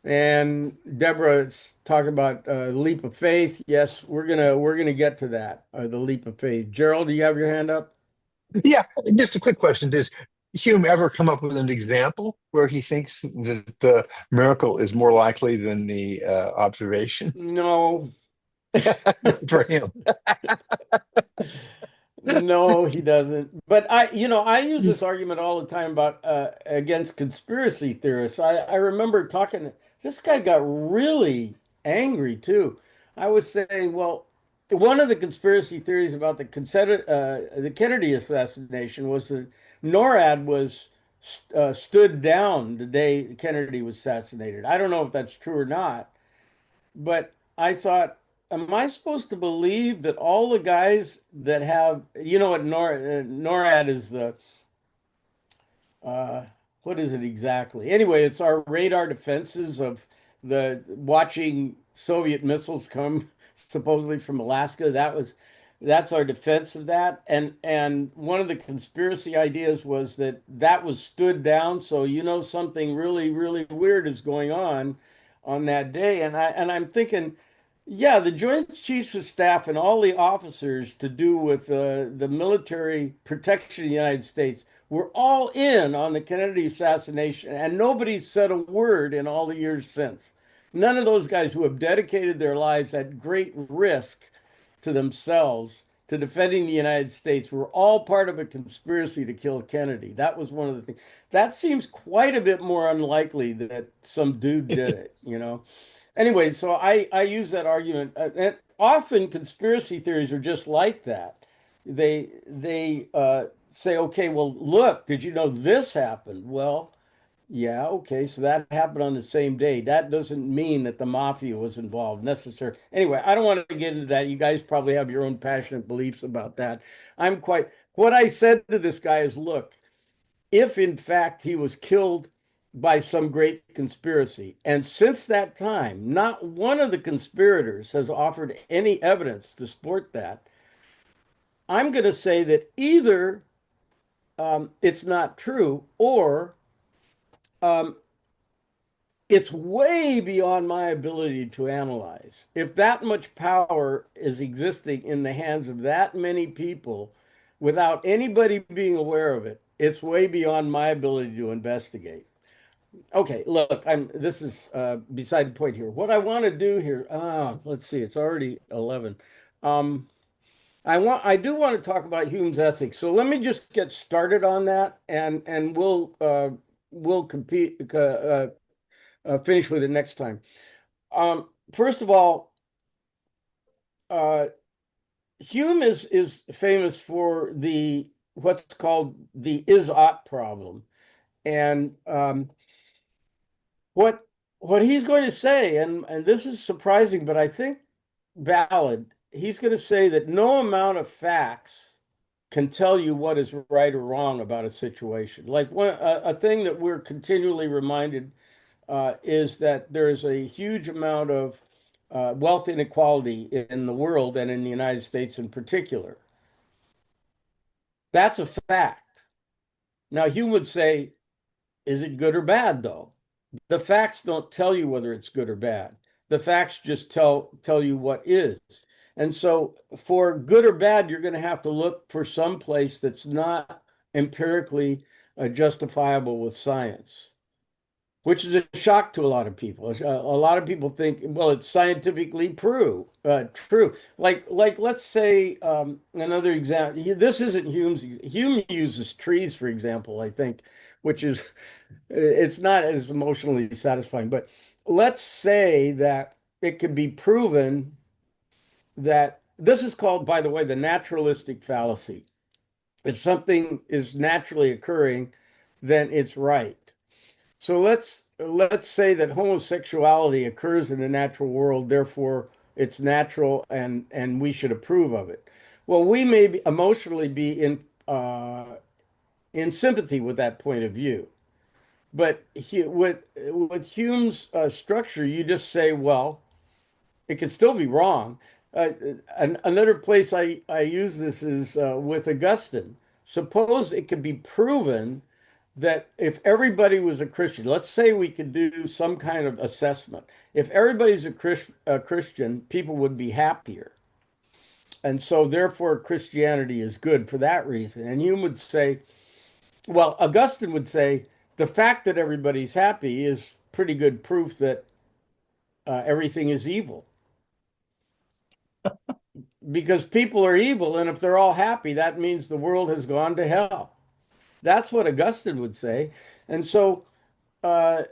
And Deborah's talking about leap of faith. Yes, we're gonna get to that. The leap of faith. Gerald, do you have your hand up? Yeah, just a quick question. Does Hume ever come up with an example where he thinks that the miracle is more likely than the observation? No. For him. No, he doesn't. But I use this argument all the time about against conspiracy theorists. I remember talking, this guy got really angry too. I was saying, well, one of the conspiracy theories about the Kennedy assassination was that NORAD was stood down the day Kennedy was assassinated. I don't know if that's true or not, but I thought, am I supposed to believe that all the guys that have, what NORAD is uh, what is it exactly? Anyway, it's our radar defenses of the watching Soviet missiles come supposedly from Alaska. That's our defense of that. And one of the conspiracy ideas was that that was stood down, so something really really weird is going on that day. And I'm thinking, Yeah, the Joint Chiefs of Staff and all the officers to do with the military protection of the United States were all in on the Kennedy assassination, and nobody's said a word in all the years since. None of those guys who have dedicated their lives at great risk to themselves to defending the United States were all part of a conspiracy to kill Kennedy. That was one of the things. That seems quite a bit more unlikely that some dude did it, you know? Anyway, so I use that argument, and often conspiracy theories are just like that. They say, okay, well, look, did you know this happened? Well, yeah, okay, so that happened on the same day. That doesn't mean that the mafia was involved necessarily. Anyway, I don't want to get into that. You guys probably have your own passionate beliefs about that. What I said to this guy is, look, if in fact he was killed by some great conspiracy. And since that time, not one of the conspirators has offered any evidence to support that. I'm going to say that either it's not true or um, it's way beyond my ability to analyze. If that much power is existing in the hands of that many people without anybody being aware of it, it's way beyond my ability to investigate. Okay, look, this is beside the point here. What I want to do here, let's see, it's already 11. Um, I do want to talk about Hume's ethics. So let me just get started on that, and we'll compete finish with it next time. First of all, uh, Hume is famous for the what's called the is-ought problem, and what what he's going to say, and this is surprising, but I think valid. He's going to say that no amount of facts can tell you what is right or wrong about a situation. Like a thing that we're continually reminded is that there is a huge amount of wealth inequality in the world and in the United States in particular. That's a fact. Now, Hume would say, is it good or bad, though? The facts don't tell you whether it's good or bad. The facts just tell you what is. And so for good or bad, you're going to have to look for some place that's not empirically justifiable with science, which is a shock to a lot of people. A lot of people think, well, it's scientifically true. Like let's say another example. This isn't Hume's. Hume uses trees, for example, I think, which is it's not as emotionally satisfying. But let's say that it can be proven that this is called, by the way, the naturalistic fallacy. If something is naturally occurring, then it's right. So let's say that homosexuality occurs in the natural world, therefore it's natural and we should approve of it. Well, we may emotionally be in sympathy with that point of view. But with Hume's structure, you just say, well, it could still be wrong. Another place I use this is with Augustine. Suppose it could be proven that if everybody was a Christian, let's say we could do some kind of assessment. If everybody's a Christian, people would be happier. And so therefore Christianity is good for that reason. And Hume would say, well, Augustine would say, the fact that everybody's happy is pretty good proof that everything is evil. Because people are evil, and if they're all happy, that means the world has gone to hell. That's what Augustine would say. And so uh,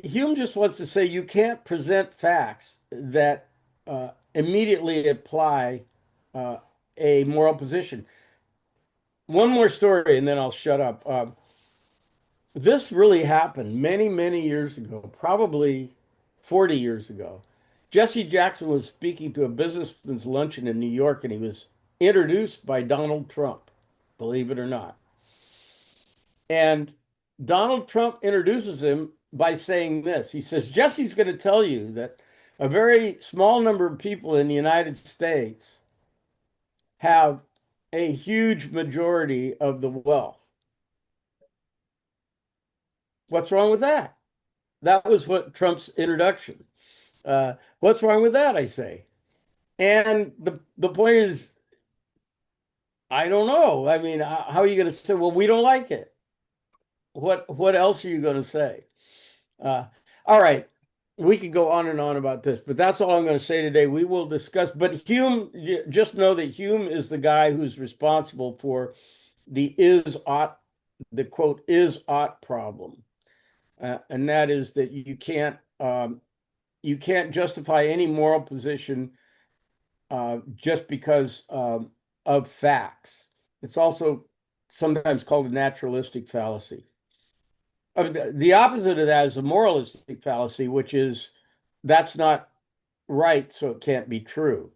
Hume just wants to say you can't present facts that immediately apply uh, a moral position. One more story, and then I'll shut up. This really happened many, many years ago, probably 40 years ago. Jesse Jackson was speaking to a businessman's luncheon in New York, and he was introduced by Donald Trump, believe it or not. And Donald Trump introduces him by saying this. He says, Jesse's going to tell you that a very small number of people in the United States have a huge majority of the wealth. What's wrong with that? That was what Trump's introduction. What's wrong with that? I say. And the point is, I don't know. I mean, how are you going to say, well, we don't like it? What else are you going to say? Uh, all right, we could go on and on about this, but that's all I'm going to say today. We will discuss, but Hume, just know that Hume is the guy who's responsible for the is ought, the quote is ought problem, and that is that you can't justify any moral position just because of facts. It's also sometimes called a naturalistic fallacy. The opposite of that is a moralistic fallacy, which is that's not right, so it can't be true.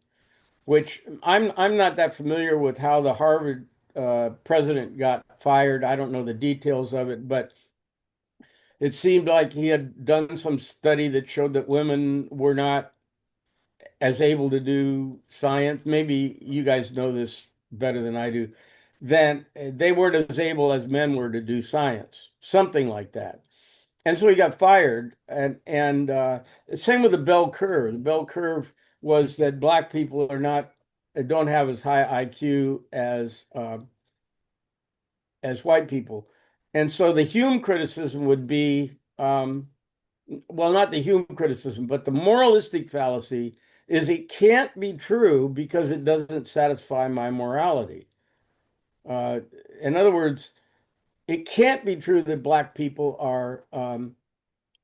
Which I'm not that familiar with how the Harvard president got fired. I don't know the details of it, but it seemed like he had done some study that showed that women were not as able to do science. Maybe you guys know this better than I do. Then they weren't as able as men were to do science, something like that. And so he got fired. And same with the bell curve. The bell curve was that black people are not don't have as high IQ as white people. And so the Hume criticism would be well, not the Hume criticism, but the moralistic fallacy is it can't be true because it doesn't satisfy my morality. Uh, in other words, it can't be true that black people are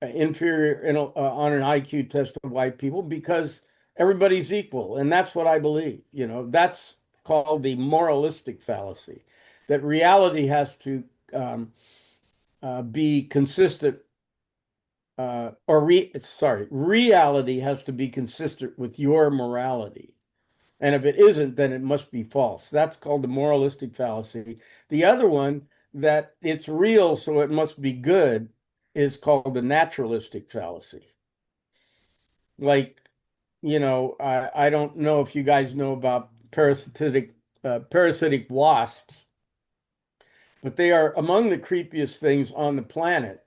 inferior on an IQ test of white people because everybody's equal, and that's what I believe. You know, that's called the moralistic fallacy, that reality has to be consistent reality has to be consistent with your morality. And if it isn't, then it must be false. That's called the moralistic fallacy. The other one, that it's real, so it must be good, is called the naturalistic fallacy. Like, I don't know if you guys know about parasitic wasps, but they are among the creepiest things on the planet.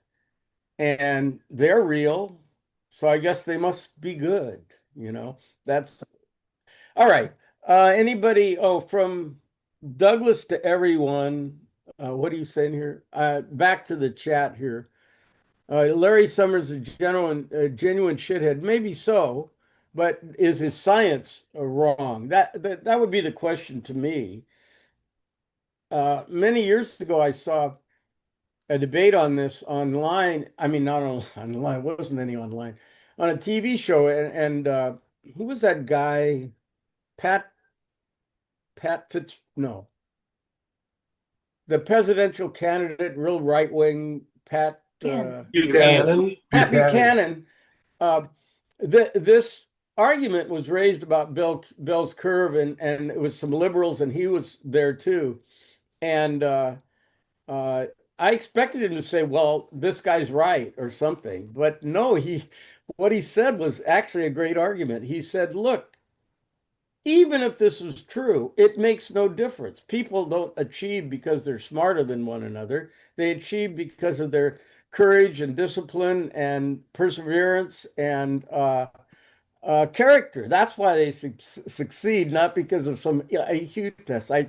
And they're real, so I guess they must be good, you know. That's all right. Anybody, oh, from Douglas to everyone, what are you saying here? Back to the chat here. Larry Summers, a genuine shithead. Maybe so, but is his science wrong? That would be the question to me. Many years ago, I saw a debate on this online. I mean, not online, wasn't any online, on a TV show. And who was that guy? Pat, Pat Fitz, no, the presidential candidate, real right wing, Again, Buchanan. Pat Buchanan. Buchanan. Uh, this argument was raised about Bell's curve, and it was some liberals, and he was there too. And uh, I expected him to say, "Well, this guy's right" or something, but no. What he said was actually a great argument. He said, "Look, even if this is true, it makes no difference. People don't achieve because they're smarter than one another. They achieve because of their courage and discipline and perseverance and character. That's why they succeed, not because of some IQ test." I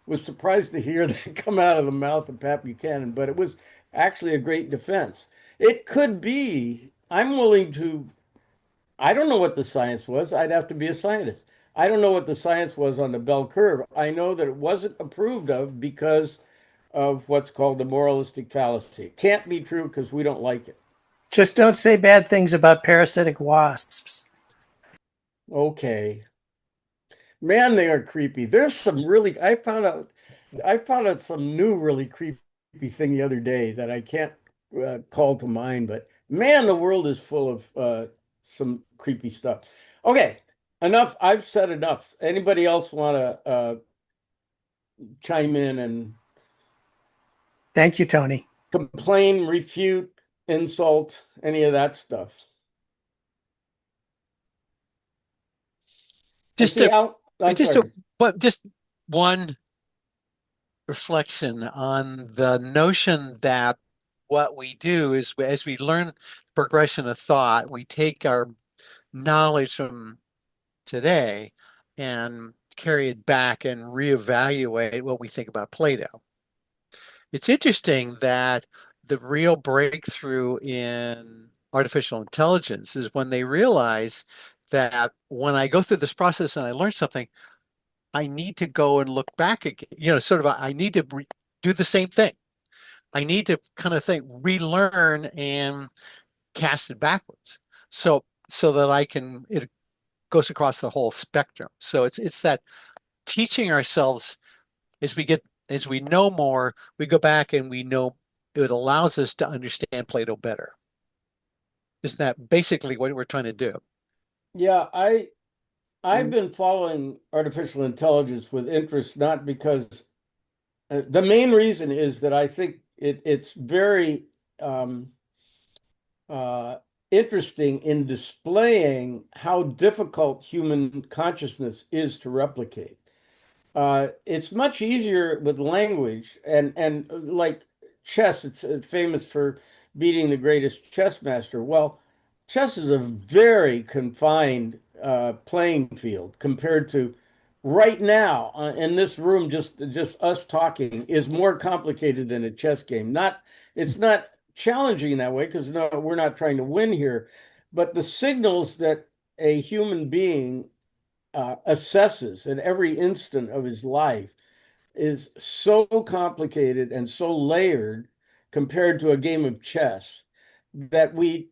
was surprised to hear that come out of the mouth of Pat Buchanan, but it was actually a great defense. It could be, I'm willing to, I don't know what the science was. I'd have to be a scientist. I don't know what the science was on the bell curve. I know that it wasn't approved of because of what's called the moralistic fallacy. It can't be true because we don't like it. Just don't say bad things about parasitic wasps. Okay. Man, they are creepy. There's some really, I found out some new really creepy thing the other day that I can't call to mind, but man, the world is full of some creepy stuff. Okay, enough. I've said enough. Anybody else want to chime in and Thank you, Tony. complain, refute, insult, any of that stuff? Just See, a, I'm just sorry. but just one reflection on the notion that what we do is as we learn progression of thought, we take our knowledge from today and carry it back and reevaluate what we think about Plato. It's interesting that the real breakthrough in artificial intelligence is when they realize that when I go through this process and I learn something, I need to go and look back again, sort of, I need to do the same thing. I need to kind of relearn and cast it backwards. So that it goes across the whole spectrum. So it's that teaching ourselves as we know more, we go back and we know it allows us to understand Plato better. Isn't that basically what we're trying to do? Yeah, I've been following artificial intelligence with interest, not because the main reason is that I think it's very uh, interesting in displaying how difficult human consciousness is to replicate. It's much easier with language and like chess. It's famous for beating the greatest chess master. Well, chess is a very confined playing field compared to right now in this room. Just us talking is more complicated than a chess game. It's not challenging that way because no, we're not trying to win here, but the signals that a human being assesses at every instant of his life is so complicated and so layered compared to a game of chess that we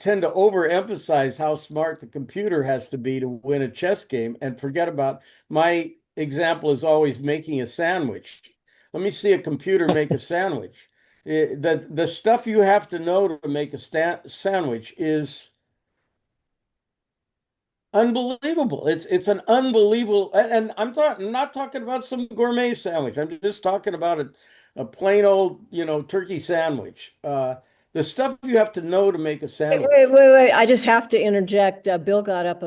tend to overemphasize how smart the computer has to be to win a chess game and forget about my example is always making a sandwich. Let me see a computer make a sandwich. The stuff you have to know to make a sandwich is unbelievable. It's an unbelievable, and not talking about some gourmet sandwich. I'm just talking about a plain old, turkey sandwich. The stuff you have to know to make a sandwich. Wait. I just have to interject. Bill got up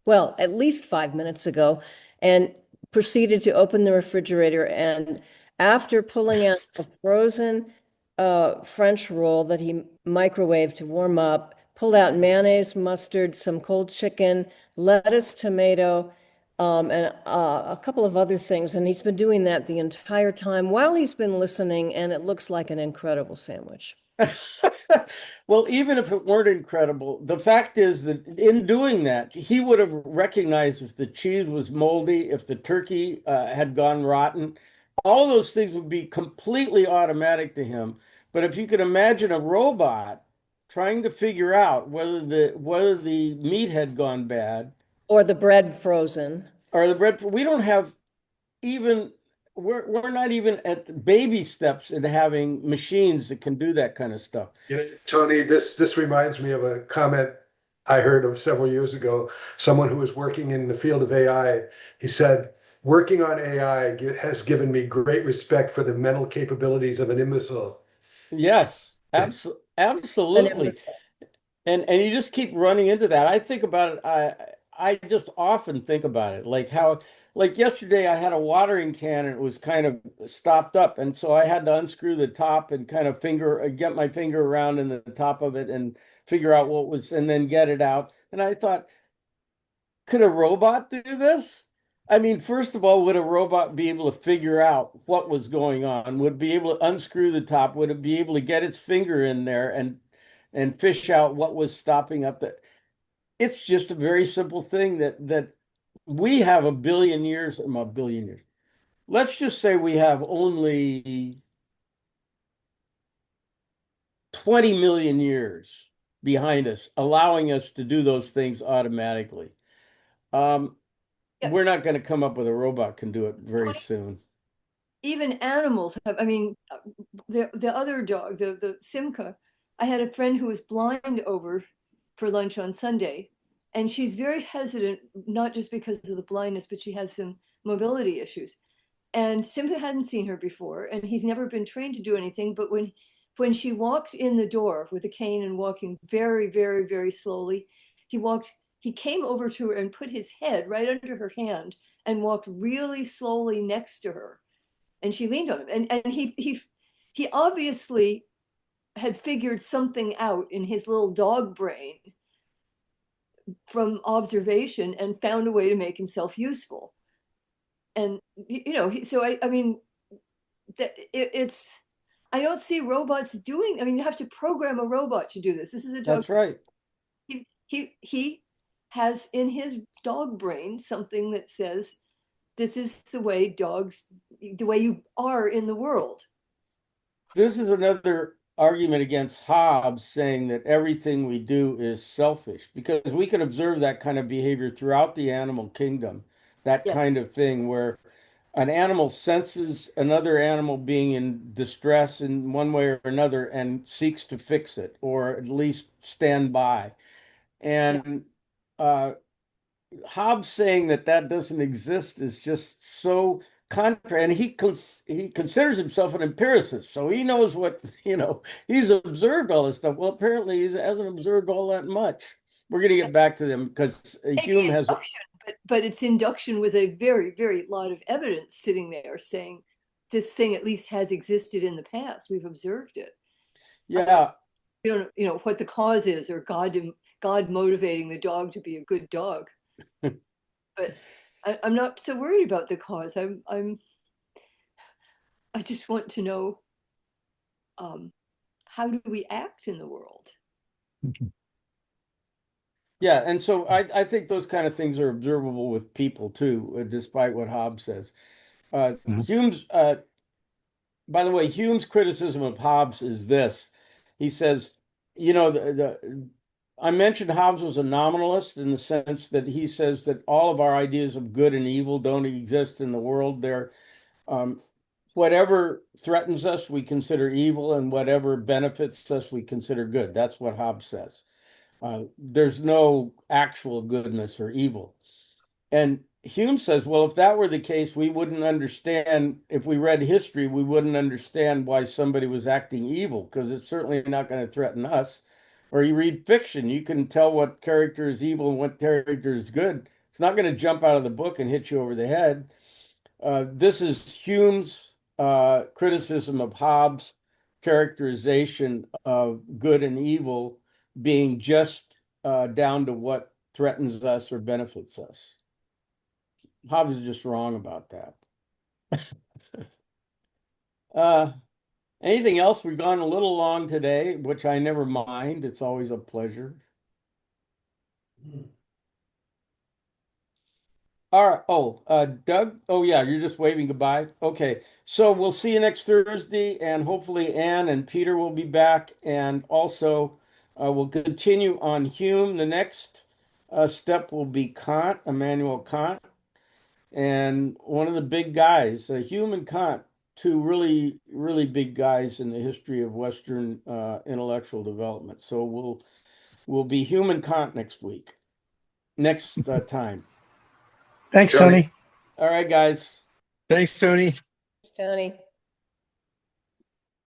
well, at least 5 minutes ago, and proceeded to open the refrigerator. And after pulling out a frozen French roll that he microwaved to warm up, pulled out mayonnaise, mustard, some cold chicken, lettuce, tomato, and a couple of other things. And he's been doing that the entire time while he's been listening, and it looks like an incredible sandwich. Well, even if it weren't incredible, the fact is that in doing that, he would have recognized if the cheese was moldy, if the turkey had gone rotten. All those things would be completely automatic to him. But if you could imagine a robot trying to figure out whether the meat had gone bad Or the bread frozen. or the bread, we don't have even we're not even at the baby steps in having machines that can do that kind of stuff. Tony, this reminds me of a comment I heard of several years ago. Someone who was working in the field of AI, he said, "Working on AI has given me great respect for the mental capabilities of an imbecile." Yes, absolutely. And you just keep running into that. I think about it. I just often think about it, like yesterday I had a watering can and it was kind of stopped up, and so I had to unscrew the top and kind of get my finger around in the top of it and figure out what was, and then get it out. And I thought, could a robot do this? I mean, first of all, would a robot be able to figure out what was going on? Would it be able to unscrew the top? Would it be able to get its finger in there and fish out what was stopping up the? It's just a very simple thing that we have a billion years. Let's just say we have only 20 million years behind us, allowing us to do those things automatically. Um, Yeah. we're not going to come up with a robot can do it very soon. Even animals have, I mean, the other dog, the Simca, I had a friend who was blind over for lunch on Sunday, and she's very hesitant, not just because of the blindness, but she has some mobility issues. And Simca hadn't seen her before, and he's never been trained to do anything. But when she walked in the door with a cane and walking very, very, very slowly, he came over to her and put his head right under her hand and walked really slowly next to her. And she leaned on him. And he obviously had figured something out in his little dog brain from observation and found a way to make himself useful. And so I mean, it's I don't see robots doing. I mean, you have to program a robot to do this. This is a dog. That's right. He has in his dog brain something that says this is the way you are in the world. This is another argument against Hobbes saying that everything we do is selfish, because we can observe that kind of behavior throughout the animal kingdom, that Yeah. kind of thing where an animal senses another animal being in distress in one way or another and seeks to fix it or at least stand by. And Hobbes saying that that doesn't exist is just so contra, and he considers himself an empiricist, so he knows what, he's observed all this stuff. Well, apparently he hasn't observed all that much. We're going to get back to them because Hume has induction, but it's induction with a very, very lot of evidence sitting there saying this thing at least has existed in the past. We've observed it. Yeah. We don't know what the cause is, or God motivating the dog to be a good dog. But I'm not so worried about the cause. I just want to know, how do we act in the world? Yeah, and so I think those kind of things are observable with people too, despite what Hobbes says. Hume's, by the way, Hume's criticism of Hobbes is this. He says, I mentioned Hobbes was a nominalist in the sense that he says that all of our ideas of good and evil don't exist in the world. They're whatever threatens us, we consider evil, and whatever benefits us, we consider good. That's what Hobbes says. There's no actual goodness or evil. And Hume says, well, if that were the case, we wouldn't understand, if we read history, we wouldn't understand why somebody was acting evil, because it's certainly not going to threaten us. Or you read fiction, you can tell what character is evil and what character is good. It's not going to jump out of the book and hit you over the head. This is Hume's criticism of Hobbes' characterization of good and evil being just down to what threatens us or benefits us. Hobbes is just wrong about that. Anything else? We've gone a little long today, which I never mind. It's always a pleasure. All right. Oh, Doug. Oh, yeah. You're just waving goodbye. Okay. So we'll see you next Thursday, and hopefully Anne and Peter will be back. And also, we'll continue on Hume. The next step will be Kant, Immanuel Kant, and one of the big guys, Hume and Kant, two really, really big guys in the history of Western intellectual development. So we'll be Hume and Kant next time. Thanks, Tony. All right, guys. Thanks, Tony. Tony.